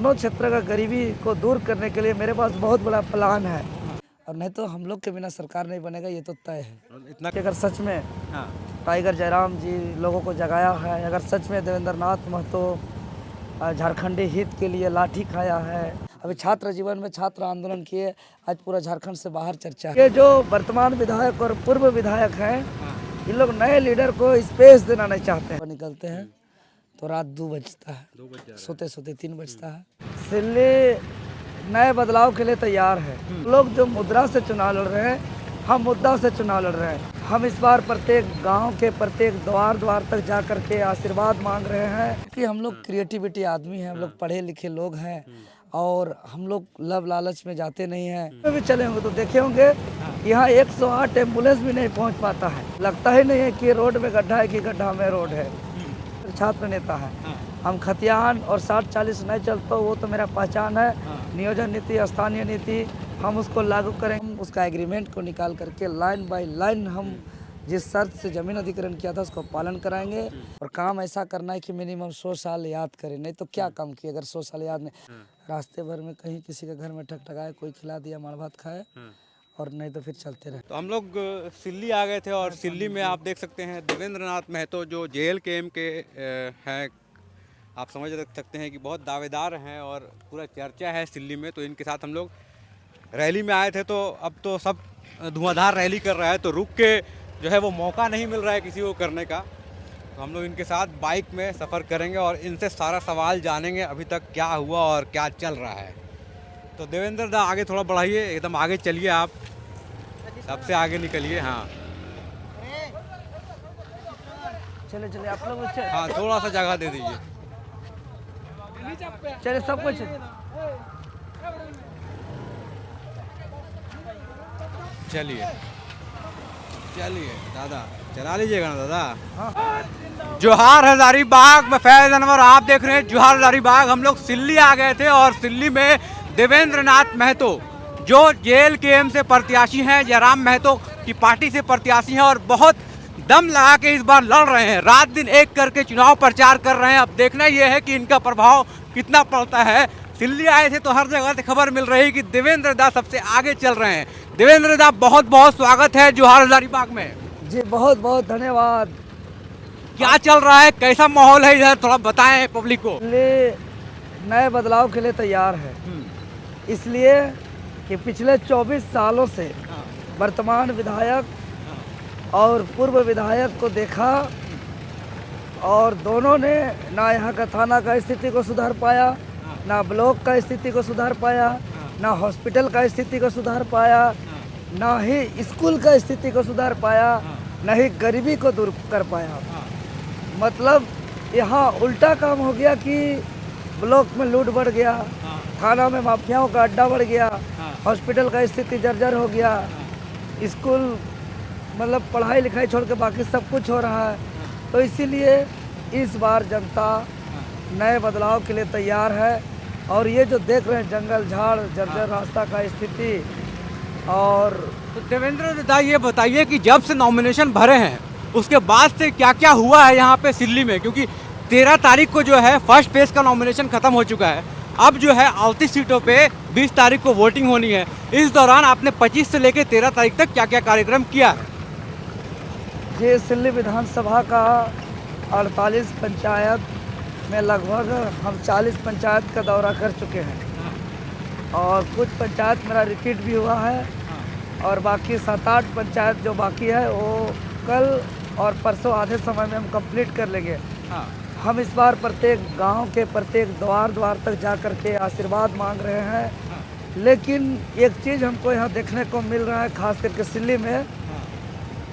दोनों क्षेत्र का गरीबी को दूर करने के लिए मेरे पास बहुत बड़ा प्लान है। और नहीं तो हम लोग के बिना सरकार नहीं बनेगा, ये तो तय है। इतना कि अगर सच में हाँ टाइगर जयराम जी लोगों को जगाया है, अगर सच में देवेंद्र नाथ महतो झारखंडी हित के लिए लाठी खाया है, अभी छात्र जीवन में छात्र आंदोलन किए, आज पूरा झारखंड से बाहर चर्चा है। ये जो वर्तमान विधायक और पूर्व विधायक हैं, इन लोग नए लीडर को स्पेस देना नहीं चाहते हैं। निकलते हैं तो रात 2 बजता है, 2 बज जा रहा सोते सोते 3 बजता है। सिल्ली नए बदलाव के लिए तैयार है। लोग जो मुद्रा से चुनाव लड़ रहे हैं, हम मुद्दा से चुनाव लड़ रहे हैं। हम इस बार प्रत्येक गांव के प्रत्येक द्वार द्वार तक जा कर के आशीर्वाद मांग रहे हैं कि हम लोग क्रिएटिविटी आदमी हैं, हम लोग पढ़े लिखे लोग हैं और हम लोग लब लालच में जाते नहीं हैं। भी चले होंगे तो देखे होंगे यहाँ 108 एम्बुलेंस भी नहीं पहुँच पाता है। लगता ही नहीं है कि रोड में गड्ढा है कि गड्ढा में रोड है। छात्र नेता है, हम खतियान और 60-40 नहीं चलता, वो तो मेरा पहचान है। नियोजन नीति, स्थानीय नीति हम उसको लागू करेंगे। उसका एग्रीमेंट को निकाल करके लाइन बाय लाइन हम जिस शर्त से जमीन अधिग्रहण किया था उसको पालन कराएंगे। और काम ऐसा करना है कि मिनिमम 100 साल याद करें, नहीं तो क्या काम किए अगर 100 साल याद नहीं। रास्ते भर में कहीं किसी के घर में ठकठकाए, कोई खिला दिया माड़ भात खाए और नहीं तो फिर चलते रहे। तो हम लोग सिल्ली आ गए थे और सिल्ली में आप देख सकते हैं देवेंद्र नाथ महतो जो JLKM के हैं, आप समझ सकते हैं कि बहुत दावेदार हैं और पूरा चर्चा है सिल्ली में। तो इनके साथ हम लोग रैली में आए थे, तो अब तो सब धुआंधार रैली कर रहा है, तो रुक के जो है वो मौका नहीं मिल रहा है किसी को करने का। तो हम लोग इनके साथ बाइक में सफ़र करेंगे और इनसे सारा सवाल जानेंगे अभी तक क्या हुआ और क्या चल रहा है। तो देवेंद्र दा आगे थोड़ा बढ़ाइए, एकदम आगे चलिए, आप सबसे आगे निकलिए। हाँ चले चले आप लोग हाँ, थोड़ा सा जगह दे दीजिए। चले सब कुछ चलिए चलिए दादा, चला लीजिएगा ना दादा। जोहार हजारीबाग में फैज अनवर आप देख रहे हैं। जोहार हजारीबाग हम लोग सिल्ली आ गए थे और सिल्ली में देवेंद्र नाथ महतो जो JLKM से प्रत्याशी हैं, जयराम महतो की पार्टी से प्रत्याशी हैं और बहुत दम लगा के इस बार लड़ रहे हैं, रात दिन एक करके चुनाव प्रचार कर रहे हैं। अब देखना यह है कि इनका प्रभाव कितना पड़ता है। सिल्ली आए थे तो हर जगह से खबर मिल रही कि देवेंद्र दा सबसे आगे चल रहे हैं। देवेंद्र दा बहुत बहुत स्वागत है जोहार हजारीबाग में जी, बहुत बहुत धन्यवाद। क्या चल रहा है, कैसा माहौल है इधर, थोड़ा बताएं पब्लिक को। नए बदलाव के लिए तैयार है, इसलिए कि पिछले 24 सालों से वर्तमान विधायक और पूर्व विधायक को देखा और दोनों ने ना यहाँ का थाना का स्थिति को सुधार पाया, ना ब्लॉक का स्थिति को सुधार पाया, ना हॉस्पिटल का स्थिति को सुधार पाया, ना ही स्कूल का स्थिति को सुधार पाया, ना ही गरीबी को दूर कर पाया। मतलब यहाँ उल्टा काम हो गया कि ब्लॉक में लूट बढ़ गया, थाना में माफियाओं का अड्डा बढ़ गया, हॉस्पिटल का स्थिति जर्जर हो गया, स्कूल मतलब पढ़ाई लिखाई छोड़ के बाकी सब कुछ हो रहा है। तो इसीलिए इस बार जनता नए बदलाव के लिए तैयार है। और ये जो देख रहे हैं जंगल झाड़ जर्जर रास्ता का स्थिति। और तो देवेंद्र दा ये बताइए कि जब से नॉमिनेशन भरे हैं उसके बाद से क्या क्या हुआ है यहाँ पे सिल्ली में, क्योंकि 13 तारीख को जो है फर्स्ट फेज का नॉमिनेशन खत्म हो चुका है। अब जो है 38 सीटों पे 20 तारीख को वोटिंग होनी है। इस दौरान आपने 25 से लेकर 13 तारीख तक क्या क्या कार्यक्रम किया है? ये सिल्ली विधानसभा का 48 पंचायत में लगभग हम 40 पंचायत का दौरा कर चुके हैं और कुछ पंचायत मेरा रिपीट भी हुआ है और बाकी 7-8 पंचायत जो बाकी है वो कल और परसों आधे समय में हम कंप्लीट कर लेंगे। हम इस बार प्रत्येक गांव के प्रत्येक द्वार द्वार तक जा कर के आशीर्वाद मांग रहे हैं। लेकिन एक चीज़ हमको यहाँ देखने को मिल रहा है, खास करके सिल्ली में,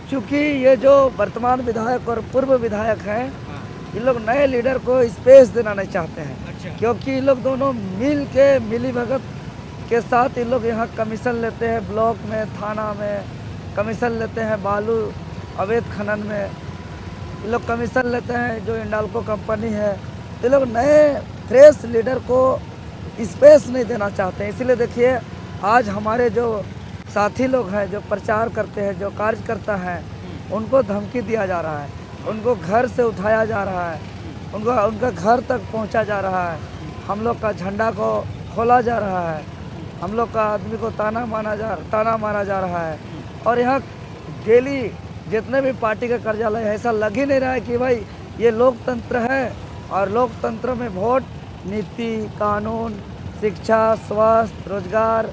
चूँकि ये जो वर्तमान विधायक और पूर्व विधायक हैं, ये लोग नए लीडर को स्पेस देना नहीं चाहते हैं। क्योंकि ये लोग दोनों मिली भगत के साथ ये लोग यहाँ कमीशन लेते हैं, ब्लॉक में थाना में कमीशन लेते हैं, बालू अवैध खनन में ये लोग कमीशन लेते हैं, जो इंडाल्को कंपनी है। ये लोग नए फ्रेश लीडर को स्पेस नहीं देना चाहते हैं। इसीलिए देखिए आज हमारे जो साथी लोग हैं, जो प्रचार करते हैं, जो कार्यकर्ता हैं, उनको धमकी दिया जा रहा है, उनको घर से उठाया जा रहा है, उनका घर तक पहुंचा जा रहा है। हम लोग का झंडा को खोला जा रहा है, हम लोग का आदमी को ताना मारा जा रहा है। और यहाँ डेली जितने भी पार्टी का कार्यालय है, ऐसा लग ही नहीं रहा है कि भाई ये लोकतंत्र है। और लोकतंत्र में वोट, नीति, कानून, शिक्षा, स्वास्थ्य, रोजगार,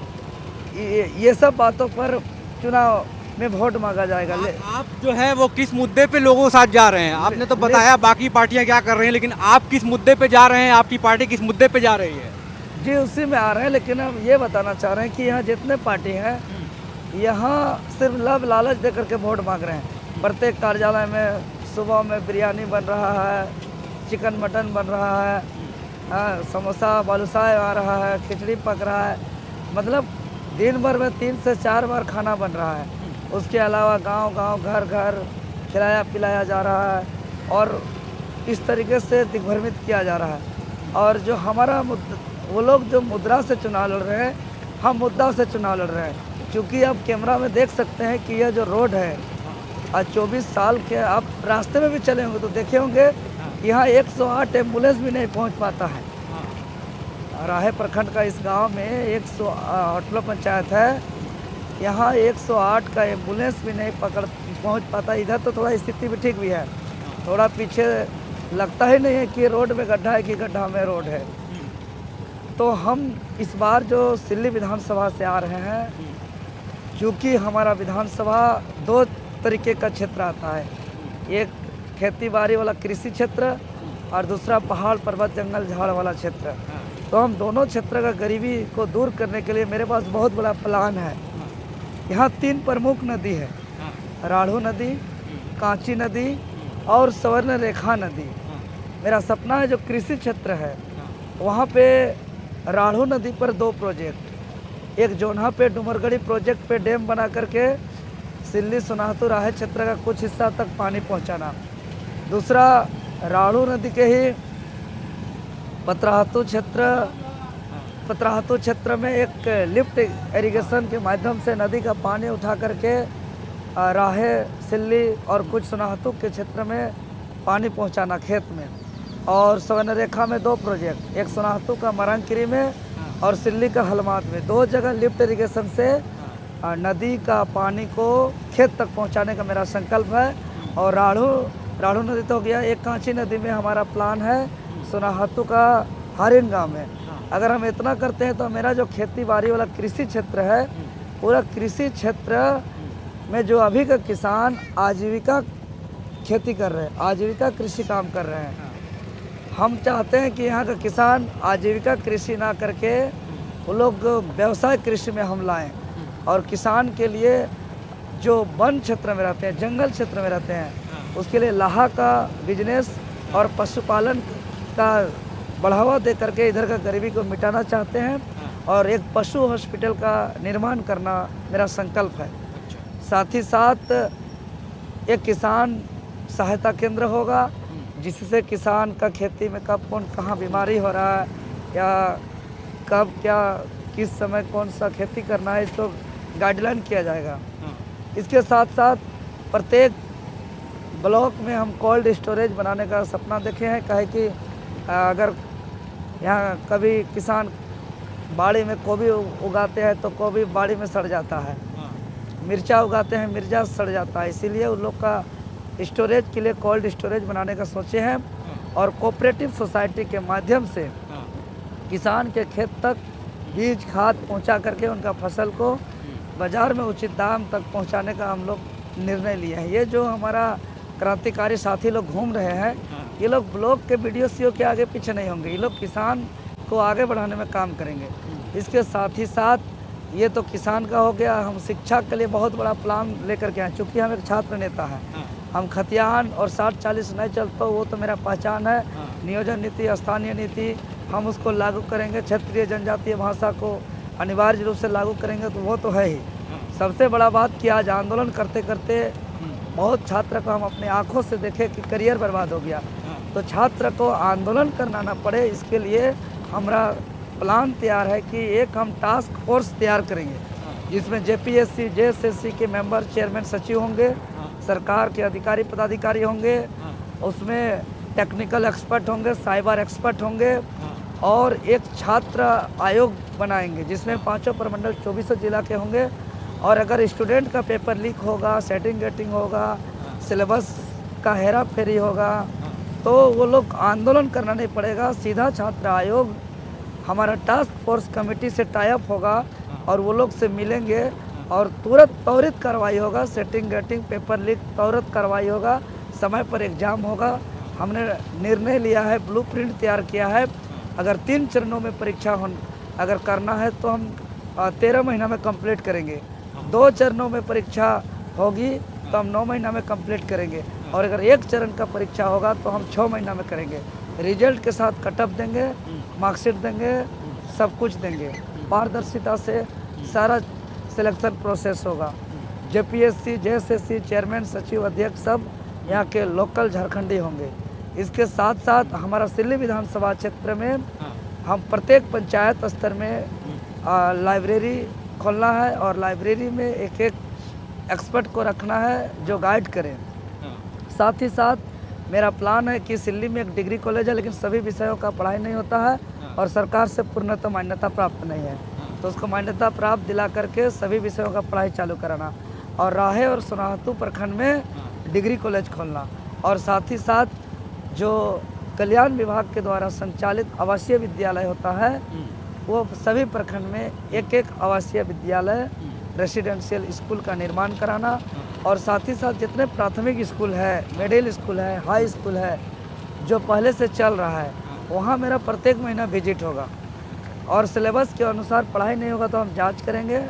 ये सब बातों पर चुनाव में वोट मांगा जाएगा। आप जो है वो किस मुद्दे पे लोगों के साथ जा रहे हैं? आपने तो बताया बाकी पार्टियां क्या कर रही हैं, लेकिन आप किस मुद्दे पे जा रहे हैं? आपकी पार्टी किस मुद्दे पे जा रही है? जी उसी में आ रहे हैं, लेकिन हम ये बताना चाह रहे हैं कि यहाँ जितने पार्टी हैं यहाँ सिर्फ लाभ लालच दे करके वोट मांग रहे हैं। प्रत्येक कार्यालय में सुबह में बिरयानी बन रहा है, चिकन मटन बन रहा है, समोसा बालूशाही आ रहा है, खिचड़ी पक रहा है। मतलब दिन भर में 3 से 4 बार खाना बन रहा है। उसके अलावा गांव-गांव, घर-घर खिलाया पिलाया जा रहा है और इस तरीके से दिग्भ्रमित किया जा रहा है। और जो हमारा वो लोग जो मुद्रा से चुनाव लड़ रहे हैं, हम मुद्दा से चुनाव लड़ रहे हैं। क्योंकि आप कैमरा में देख सकते हैं कि यह जो रोड है, आज 24 साल के आप रास्ते में भी चले होंगे तो देखे होंगे यहाँ 108 एम्बुलेंस भी नहीं पहुँच पाता है। राहे प्रखंड का इस गांव में 108 पंचायत है, यहाँ 108 का एम्बुलेंस भी नहीं पहुंच पाता। इधर तो थोड़ा स्थिति भी ठीक भी है, थोड़ा पीछे लगता ही नहीं है कि रोड में गड्ढा है कि गड्ढा में रोड है। तो हम इस बार जो सिल्ली विधानसभा से आ रहे हैं, क्योंकि हमारा विधानसभा 2 तरीके का क्षेत्र आता है, एक खेती बाड़ी वाला कृषि क्षेत्र और दूसरा पहाड़ पर्वत जंगल झाड़ वाला क्षेत्र। तो हम दोनों क्षेत्र का गरीबी को दूर करने के लिए मेरे पास बहुत बड़ा प्लान है। यहाँ 3 प्रमुख नदी है, राढ़ू नदी, कांची नदी और स्वर्ण रेखा नदी। मेरा सपना है जो कृषि क्षेत्र है वहाँ पे राढ़ू नदी पर 2 प्रोजेक्ट, एक जोन्हा पे डुमरगढ़ी प्रोजेक्ट पे डैम बना करके सिल्ली सोनाहतू राहे क्षेत्र का कुछ हिस्सा तक पानी पहुँचाना, दूसरा राढ़ू नदी के ही पतराहतू क्षेत्र में एक लिफ्ट इरिगेशन के माध्यम से नदी का पानी उठा करके राहे, सिल्ली और कुछ सोनाहतू के क्षेत्र में पानी पहुंचाना खेत में। और स्वर्ण रेखा में 2 प्रोजेक्ट, एक सोनाहतू का मरंगकिरी में और सिल्ली का हलमात में, 2 जगह लिफ्ट इरिगेशन से नदी का पानी को खेत तक पहुंचाने का मेरा संकल्प है। और राढ़ू नदी तो हो गया, एक कांची नदी में हमारा प्लान है सोनाहतू का हरिन गाँव में। अगर हम इतना करते हैं तो मेरा जो खेती बाड़ी वाला कृषि क्षेत्र है, पूरा कृषि क्षेत्र में जो अभी का किसान आजीविका खेती कर रहे हैं, आजीविका कृषि काम कर रहे हैं, हम चाहते हैं कि यहाँ का किसान आजीविका कृषि ना करके वो लोग व्यवसाय कृषि में हम लाएं। और किसान के लिए जो वन क्षेत्र में रहते हैं, जंगल क्षेत्र में रहते हैं, उसके लिए लाहा का बिजनेस और पशुपालन का बढ़ावा दे करके इधर का गरीबी को मिटाना चाहते हैं। और एक पशु हॉस्पिटल का निर्माण करना मेरा संकल्प है। साथ ही साथ एक किसान सहायता केंद्र होगा, जिससे किसान का खेती में कब कौन कहाँ बीमारी हो रहा है या कब क्या किस समय कौन सा खेती करना है, इसको गाइडलाइन किया जाएगा। इसके साथ साथ प्रत्येक ब्लॉक में हम कोल्ड स्टोरेज बनाने का सपना देखे हैं। कहे कि अगर यहाँ कभी किसान बाड़ी में गोभी उगाते हैं तो गोभी बाड़ी में सड़ जाता है, मिर्चा उगाते हैं मिर्चा सड़ जाता है, इसीलिए उन लोग का स्टोरेज के लिए कोल्ड स्टोरेज बनाने का सोचे हैं। और कोऑपरेटिव सोसाइटी के माध्यम से किसान के खेत तक बीज खाद पहुंचा करके उनका फसल को बाज़ार में उचित दाम तक पहुंचाने का हम लोग निर्णय लिए हैं। ये जो हमारा क्रांतिकारी साथी लोग घूम रहे हैं, ये लोग ब्लॉक के BDO के आगे पीछे नहीं होंगे, ये लोग किसान को आगे बढ़ाने में काम करेंगे। इसके साथ ही साथ ये तो किसान का हो गया, हम शिक्षा के लिए बहुत बड़ा प्लान लेकर के आए। चूँकि हम एक छात्र नेता हैं, हम खतियान और 60-40 नहीं चलता, वो तो मेरा पहचान है। नियोजन नीति, स्थानीय नीति हम उसको लागू करेंगे, क्षेत्रीय जनजातीय भाषा को अनिवार्य रूप से लागू करेंगे, तो वो तो है ही। सबसे बड़ा बात कि आज आंदोलन करते करते बहुत छात्र को हम अपने आँखों से देखे कि करियर बर्बाद हो गया। तो छात्र को आंदोलन करना ना पड़े, इसके लिए हमारा प्लान तैयार है कि एक हम टास्क फोर्स तैयार करेंगे, जिसमें JPSC JSSC के मेंबर, चेयरमैन, सचिव होंगे, सरकार के अधिकारी पदाधिकारी होंगे, उसमें टेक्निकल एक्सपर्ट होंगे, साइबर एक्सपर्ट होंगे और एक छात्र आयोग बनाएंगे जिसमें 5 प्रमंडल 24 जिला के होंगे। और अगर स्टूडेंट का पेपर लीक होगा, सेटिंग गेटिंग होगा, सिलेबस का हेरा फेरी होगा, तो वो लोग आंदोलन करना नहीं पड़ेगा, सीधा छात्र आयोग हमारा टास्क फोर्स कमेटी से टाई अप होगा और वो लोग से मिलेंगे और तुरंत त्वरित कार्रवाई होगा। सेटिंग गेटिंग पेपर लीक त्वरित कार्रवाई होगा, समय पर एग्ज़ाम होगा। हमने निर्णय लिया है, ब्लूप्रिंट तैयार किया है। अगर 3 चरणों में परीक्षा अगर करना है तो हम 13 महीना में कंप्लीट करेंगे। 2 चरणों में परीक्षा होगी तो हम 9 महीना में कंप्लीट करेंगे। और अगर 1 चरण का परीक्षा होगा तो हम 6 महीना में करेंगे। रिजल्ट के साथ कटअप देंगे, मार्कशीट देंगे, सब कुछ देंगे। पारदर्शिता से सारा सिलेक्शन प्रोसेस होगा। जेपीएससी, जेएसएससी, चेयरमैन, सचिव, अध्यक्ष सब यहाँ के लोकल झारखंडी होंगे। इसके साथ साथ हमारा सिल्ली विधानसभा क्षेत्र में हम प्रत्येक पंचायत स्तर में लाइब्रेरी खोलना है और लाइब्रेरी में एक एक्सपर्ट को रखना है जो गाइड करें। साथ ही साथ मेरा प्लान है कि सिल्ली में एक डिग्री कॉलेज है लेकिन सभी विषयों का पढ़ाई नहीं होता है और सरकार से पूर्णतः मान्यता प्राप्त नहीं है, तो उसको मान्यता प्राप्त दिला करके सभी विषयों का पढ़ाई चालू कराना और राहे और सोनाहतू प्रखंड में डिग्री कॉलेज खोलना। और साथ ही साथ जो कल्याण विभाग के द्वारा संचालित आवासीय विद्यालय होता है वो सभी प्रखंड में एक आवासीय विद्यालय, रेसिडेंशियल स्कूल का निर्माण कराना। और साथ ही साथ जितने प्राथमिक स्कूल है, मिडिल स्कूल है, हाई स्कूल है जो पहले से चल रहा है, वहाँ मेरा प्रत्येक महीना विजिट होगा और सिलेबस के अनुसार पढ़ाई नहीं होगा तो हम जांच करेंगे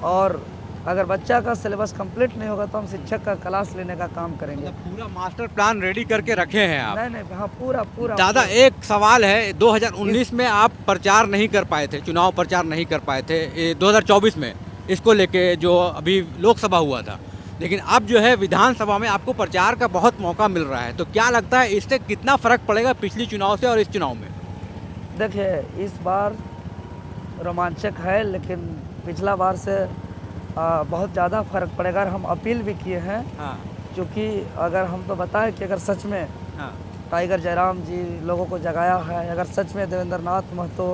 और अगर बच्चा का सिलेबस कंप्लीट नहीं होगा तो हम शिक्षक का क्लास लेने का काम करेंगे। पूरा मास्टर प्लान रेडी करके रखे हैं आप? नहीं, हाँ पूरा। दादा एक सवाल है, 2019 में आप प्रचार नहीं कर पाए थे, चुनाव प्रचार नहीं कर पाए थे 2024 में इसको लेके जो अभी लोकसभा हुआ था, लेकिन अब जो है विधानसभा में आपको प्रचार का बहुत मौका मिल रहा है, तो क्या लगता है इससे कितना फ़र्क पड़ेगा पिछली चुनाव से और इस चुनाव में? देखिए इस बार रोमांचक है लेकिन पिछला बार से बहुत ज़्यादा फ़र्क पड़ेगा। और हम अपील भी किए हैं क्योंकि अगर हम तो बताएं कि अगर सच में टाइगर जयराम जी लोगों को जगाया है, अगर सच में देवेंद्र नाथ महतो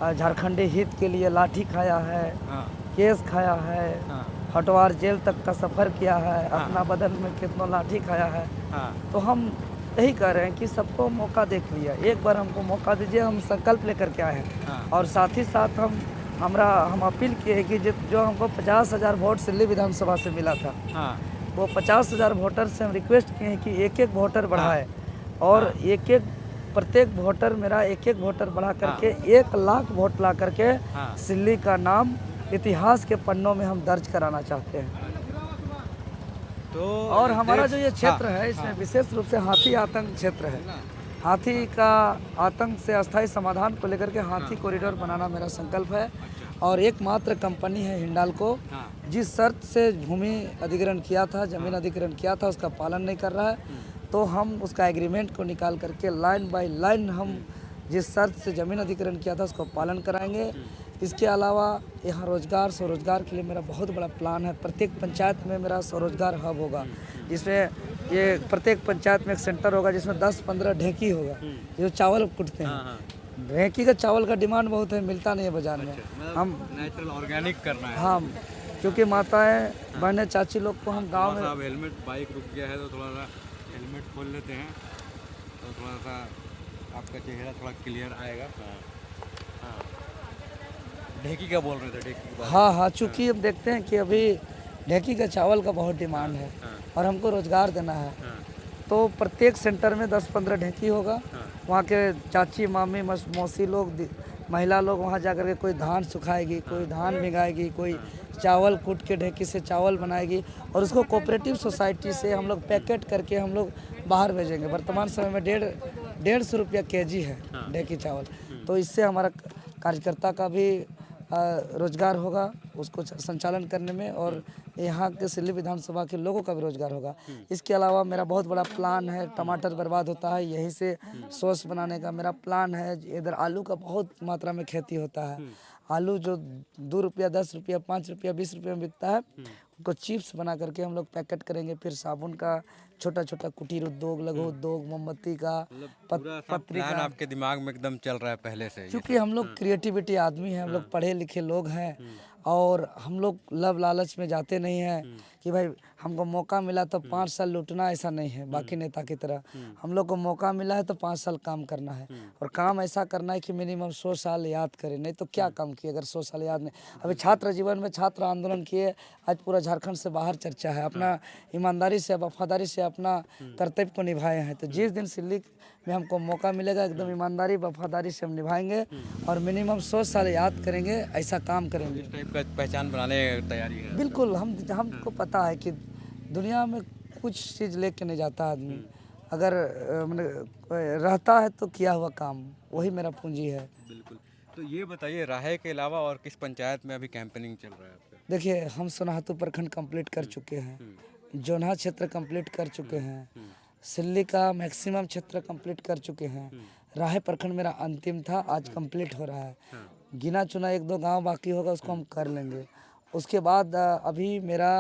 झारखंडी हित के लिए लाठी खाया है, केस खाया है, हटवार जेल तक का सफ़र किया है, अपना बदन में कितना लाठी खाया है, तो हम यही कह रहे हैं कि सबको मौका देख लिया, एक बार हमको मौका दीजिए। हम संकल्प लेकर के आए हैं और साथ ही साथ हम अपील किए हैं कि जो हमको 50,000 वोट सिल्ली विधानसभा से मिला था, वो 50,000 वोटर से हम रिक्वेस्ट किए हैं कि एक वोटर बढ़ाए और प्रत्येक वोटर मेरा एक वोटर बढ़ा करके 1 लाख वोट ला करके सिल्ली का नाम इतिहास के पन्नों में हम दर्ज कराना चाहते हैं। तो और हमारा जो ये क्षेत्र है इसमें विशेष रूप से हाथी आतंक क्षेत्र है। हाथी का आतंक से अस्थायी समाधान को लेकर के हाथी कॉरिडोर बनाना मेरा संकल्प है और एकमात्र कंपनी है हिंडाल्को जिस शर्त से भूमि अधिग्रहण किया था, जमीन अधिग्रहण किया था, उसका पालन नहीं कर रहा है, तो हम उसका एग्रीमेंट को निकाल करके लाइन बाय लाइन हम जिस शर्त से ज़मीन अधिग्रहण किया था उसको पालन कराएंगे। इसके अलावा यहाँ रोज़गार स्वरोज़गार के लिए मेरा बहुत बड़ा प्लान है। प्रत्येक पंचायत में मेरा स्वरोज़गार हब होगा जिसमें ये प्रत्येक पंचायत में एक सेंटर होगा जिसमें 10-15 ढेकी होगा जो चावल कुटते हैं। ढेकी का चावल का डिमांड बहुत है, मिलता नहीं है बाजार में। हम नेचुरल ऑर्गेनिक करना है। हाँ, क्योंकि माताएं बहनें चाची लोग को हम गाँव में हेलमेट बाइक रुक गया है तो थोड़ा सा हेलमेट खोल लेते हैं तो थोड़ा सा आपका चेहरा थोड़ा क्लियर आएगा। ढेकी का बोल रहे थे? ढेकी हाँ, चूँकि हम देखते हैं कि अभी ढेकी का चावल का बहुत डिमांड है और हमको रोज़गार देना है, तो प्रत्येक सेंटर में 10-15 ढेकी होगा। वहाँ के चाची मामी मौसी लोग, महिला लोग वहाँ जाकर के कोई धान सुखाएगी, कोई धान भिगाएगी, कोई चावल कूट के ढेकी से चावल बनाएगी और उसको कोऑपरेटिव सोसाइटी से हम लोग पैकेट करके हम लोग बाहर भेजेंगे। वर्तमान समय में 150 रुपया kg है ढेकी चावल, तो इससे हमारा कार्यकर्ता का भी रोजगार होगा उसको संचालन करने में और यहाँ के सिल्ली विधानसभा के लोगों का भी रोजगार होगा। इसके अलावा मेरा बहुत बड़ा प्लान है, टमाटर बर्बाद होता है, यहीं से सॉस बनाने का मेरा प्लान है। इधर आलू का बहुत मात्रा में खेती होता है, आलू जो 2 रुपया 10 रुपया 5 रुपया 20 रुपये में बिकता है उनको चिप्स बना करके हम लोग पैकेट करेंगे। फिर साबुन का छोटा छोटा कुटीर उद्योग, लघु उद्योग, मोमबत्ती का, मतलब पूरा सब पत्री प्लान का। आपके दिमाग में एकदम चल रहा है पहले से ये क्योंकि सब। हम लोग क्रिएटिविटी आदमी हैं, हम लोग पढ़े लिखे लोग हैं और हम लोग लब लालच में जाते नहीं हैं कि भाई हमको मौका मिला तो 5 साल लूटना, ऐसा नहीं है बाकी नेता की तरह। हम लोग को मौका मिला है तो 5 साल काम करना है और काम ऐसा करना है कि मिनिमम 100 साल याद करें। नहीं तो क्या काम किए अगर 100 साल याद नहीं। अभी छात्र जीवन में छात्र आंदोलन किए, आज पूरा झारखंड से बाहर चर्चा है। अपना ईमानदारी से, वफादारी से अपना कर्तव्य को निभाए हैं। तो जिस दिन सिल्ली में हमको मौका मिलेगा एकदम ईमानदारी वफादारी से हम निभाएंगे और मिनिमम 100 साल याद करेंगे, ऐसा काम करेंगे। इस टाइप का पहचान बनाने की तैयारी है। बिल्कुल, हमको पता है कि दुनिया में कुछ चीज़ लेके नहीं जाता आदमी। अगर रहता है तो किया हुआ काम वही मेरा पूंजी है। बिल्कुल। तो ये बताइए राहे के अलावा और किस पंचायत में अभी कैंपेनिंग चल रहा है आपका? देखिए, हम सोनाहातू प्रखंड कंप्लीट कर चुके हैं, जोन्हा क्षेत्र कंप्लीट कर चुके हैं, सिल्ली का मैक्सिमम क्षेत्र कंप्लीट कर चुके हैं। राहे प्रखंड मेरा अंतिम था, आज कंप्लीट हो रहा है। गिना चुना 1-2 गांव बाकी होगा, उसको हम कर लेंगे। उसके बाद अभी मेरा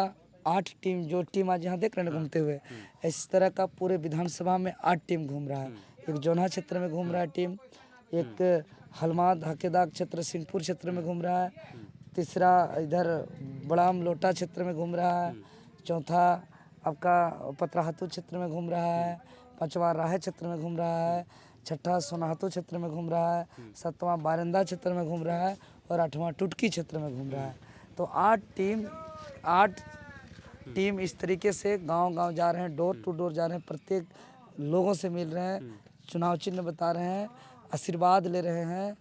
8 टीम, जो टीम आज यहाँ देख रहे हैं ना घूमते हुए, इस तरह का पूरे विधानसभा में 8 टीम घूम रहा है। एक जोन्हा क्षेत्र में घूम रहा है टीम, एक हलमाद हकेदाग क्षेत्र सिंहपुर क्षेत्र में घूम रहा है, तीसरा इधर बड़ाम लोटा क्षेत्र में घूम रहा है, चौथा आपका पतराहातू क्षेत्र में घूम रहा है, पांचवा राहे क्षेत्र में घूम रहा है, छठा सोनाहातू क्षेत्र में घूम रहा है, सातवां बारिंदा क्षेत्र में घूम रहा है और 8वां टुटकी क्षेत्र में घूम रहा है। तो 8 टीम इस तरीके से गांव-गांव जा रहे हैं, डोर टू डोर जा रहे हैं, प्रत्येक लोगों से मिल रहे हैं, चुनाव चिन्ह बता रहे हैं, आशीर्वाद ले रहे हैं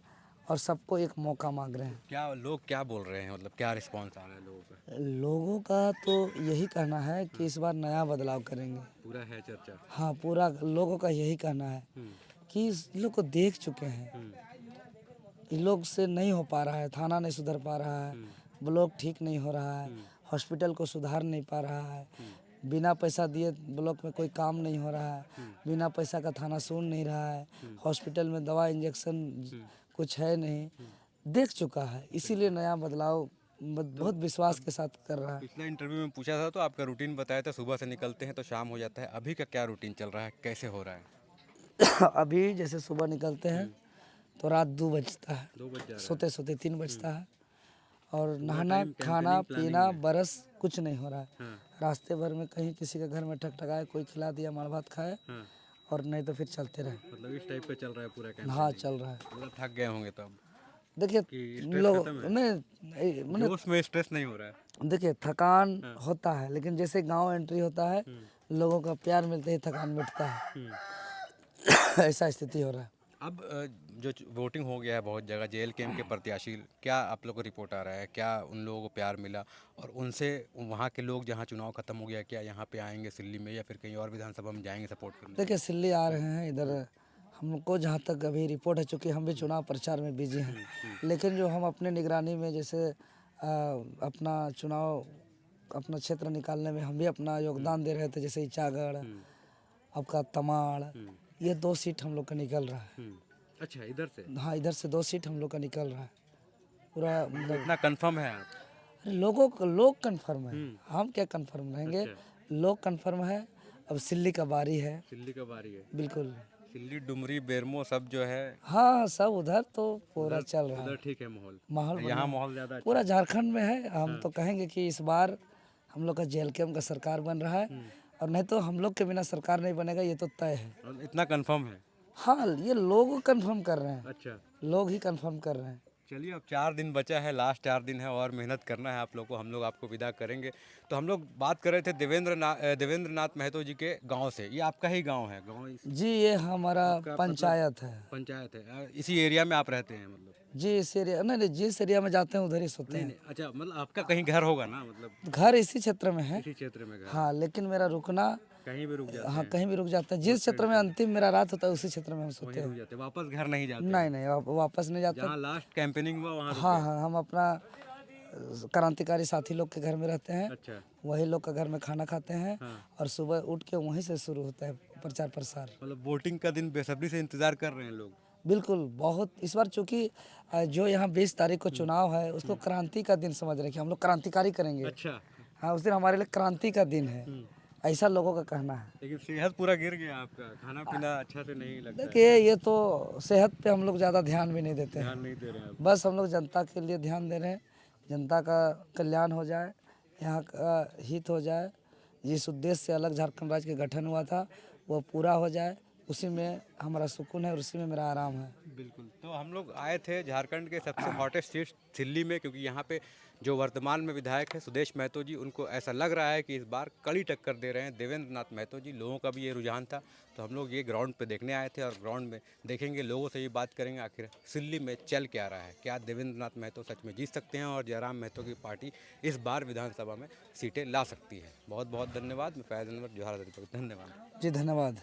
और सबको एक मौका मांग रहे हैं। क्या लोग क्या बोल रहे हैं, मतलब क्या रिस्पांस आ रहा है लोगों का? लोगों का तो यही कहना है कि इस बार नया बदलाव करेंगे। पूरा है चर्चा। हाँ, पूरा लोगों का यही कहना है कि इस लोग को देख चुके हैं, इन लोग से नहीं हो पा रहा है, थाना नहीं सुधर पा रहा है, ब्लॉक ठीक नहीं हो रहा है, हॉस्पिटल को सुधार नहीं पा रहा है, बिना पैसा दिए ब्लॉक में कोई काम नहीं हो रहा है, बिना पैसा का थाना सुन नहीं रहा है, हॉस्पिटल में दवा इंजेक्शन कुछ है नहीं, देख चुका है। इसीलिए नया बदलाव बहुत विश्वास के साथ कर रहा है। पिछले इंटरव्यू में पूछा था तो आपका रूटीन बताया था, सुबह से निकलते हैं तो शाम हो जाता है। अभी का क्या रूटीन चल रहा है, कैसे हो रहा है? अभी जैसे सुबह निकलते हैं तो रात 2 बजता है, 2 बज जा रहा सोते सोते 3 बजता है और नहाना खाना पीना बरस कुछ नहीं हो रहा है। रास्ते भर में कहीं किसी के घर में ठकठकाए, कोई खिला दिया, माड़ भात खाए है। और नहीं तो फिर चलते रहे। मतलब इस टाइप का चल रहा है पूरा कैंप। हाँ, चल रहा है। मतलब थक गए होंगे तब। देखिए कि स्ट्रेस लोग खत्म है? नहीं जोश में स्ट्रेस नहीं हो रहा है। देखिए थकान होता है, लेकिन जैसे गांव एंट्री होता है लोगों का प्यार मिलते ही थकान मिटता है। ऐसा स्थिति हो रहा है। अब जो वोटिंग हो गया है बहुत जगह, JLKM के प्रत्याशी, क्या आप लोग को रिपोर्ट आ रहा है, क्या उन लोगों को प्यार मिला और उनसे वहाँ के लोग जहाँ चुनाव खत्म हो गया क्या यहाँ पे आएंगे सिल्ली में या फिर कहीं और विधानसभा में जाएंगे सपोर्ट करने? देखिए सिल्ली आ रहे हैं इधर, हमको जहाँ तक अभी रिपोर्ट है, चूँकि हम भी चुनाव प्रचार में बिजी हैं, लेकिन जो हम अपने निगरानी में जैसे अपना चुनाव अपना क्षेत्र निकालने में हम भी अपना योगदान दे रहे थे, जैसे इचागढ़ आपका तमाड़, ये 2 सीट हम लोग का निकल रहा है। अच्छा, इधर से? हाँ, इधर से 2 सीट हम लोग का निकल रहा है पूरा, मतलब इतना कंफर्म है आप? अरे लोग कंफर्म है, हम क्या कंफर्म रहेंगे। लोग कंफर्म है। अब सिल्ली का बारी है। सिल्ली का बारी है? बिल्कुल। सिल्ली, डुमरी, बेरमो सब जो है। हाँ, सब उधर तो पूरा चल रहा है। उधर ठीक है माहौल? माहौल यहाँ माहौल ज़्यादा अच्छा पूरा झारखंड में है। हम तो कहेंगे कि इस बार हम लोग का JLKM का सरकार बन रहा है और नहीं तो हम लोग के बिना सरकार नहीं बनेगा, ये तो तय है। और इतना कंफर्म है? हाँ, ये लोग कंफर्म कर रहे हैं। अच्छा, लोग ही कंफर्म कर रहे हैं। चलिए अब 4 दिन बचा है, लास्ट 4 दिन है और मेहनत करना है आप लोग को। हम लोग आपको विदा करेंगे। तो हम लोग बात कर रहे थे देवेंद्र नाथ महतो जी के गांव से। ये आपका ही गांव है? गांव जी, ये हमारा पंचायत है। पंचायत है? इसी एरिया में आप रहते हैं मतलब? जी, इस एरिया नहीं, जिस एरिया में जाते हैं उधर ही सोते हैं। अच्छा, मतलब आपका कहीं घर होगा ना, मतलब घर इसी क्षेत्र में है। इसी क्षेत्र में घर? हाँ, लेकिन मेरा रुकना कहीं भी रुक जाते हाँ कहीं भी रुक जाते हैं। जिस क्षेत्र में अंतिम मेरा रात होता है उसी क्षेत्र में हम सोते वहीं हैं। रुक जाते, वापस घर नहीं जाते? नहीं, वापस नहीं जाते। जहाँ लास्ट कैंपेनिंग हुआ वहाँ? हाँ, हम अपना क्रांतिकारी साथी लोग के घर में रहते हैं। अच्छा, वही लोग का घर में खाना खाते हैं और सुबह उठ के वहीं से शुरू होता है प्रचार प्रसार। मतलब वोटिंग का दिन बेसब्री से इंतजार कर रहे हैं लोग? बिल्कुल, बहुत इस बार चूंकि जो यहाँ 20 तारीख को चुनाव है, उसको क्रांति का दिन समझ रहे हैं कि हम लोग क्रांतिकारी करेंगे। अच्छा, हाँ, उस दिन हमारे लिए क्रांति का दिन है, ऐसा लोगों का कहना है। लेकिन सेहत पूरा गिर गया आपका, खाना पीना अच्छा से नहीं लगता है। देखिए, ये तो सेहत पे हम लोग ज़्यादा ध्यान भी नहीं देते हैं, ध्यान नहीं दे रहे हैं आप। बस हम लोग जनता के लिए ध्यान दे रहे हैं, जनता का कल्याण हो जाए, यहाँ का हित हो जाए, जिस उद्देश्य से अलग झारखंड राज्य का गठन हुआ था वो पूरा हो जाए, उसी में हमारा सुकून है और उसी में मेरा आराम है। बिल्कुल। तो हम लोग आए थे झारखंड के सबसे हॉटेस्ट सीट दिल्ली में, क्योंकि यहाँ पे जो वर्तमान में विधायक है सुदेश महतो जी, उनको ऐसा लग रहा है कि इस बार कड़ी टक्कर दे रहे हैं देवेंद्र नाथ महतो जी। लोगों का भी ये रुझान था, तो हम लोग ये ग्राउंड पे देखने आए थे और ग्राउंड में देखेंगे, लोगों से ये बात करेंगे आखिर सिल्ली में चल क्या रहा है, क्या देवेंद्र नाथ महतो सच में जीत सकते हैं और जयराम महतो की पार्टी इस बार विधानसभा में सीटें ला सकती है। बहुत बहुत धन्यवाद। मैं फैज़ अनवर, जोहार। धन्यवाद जी, धन्यवाद।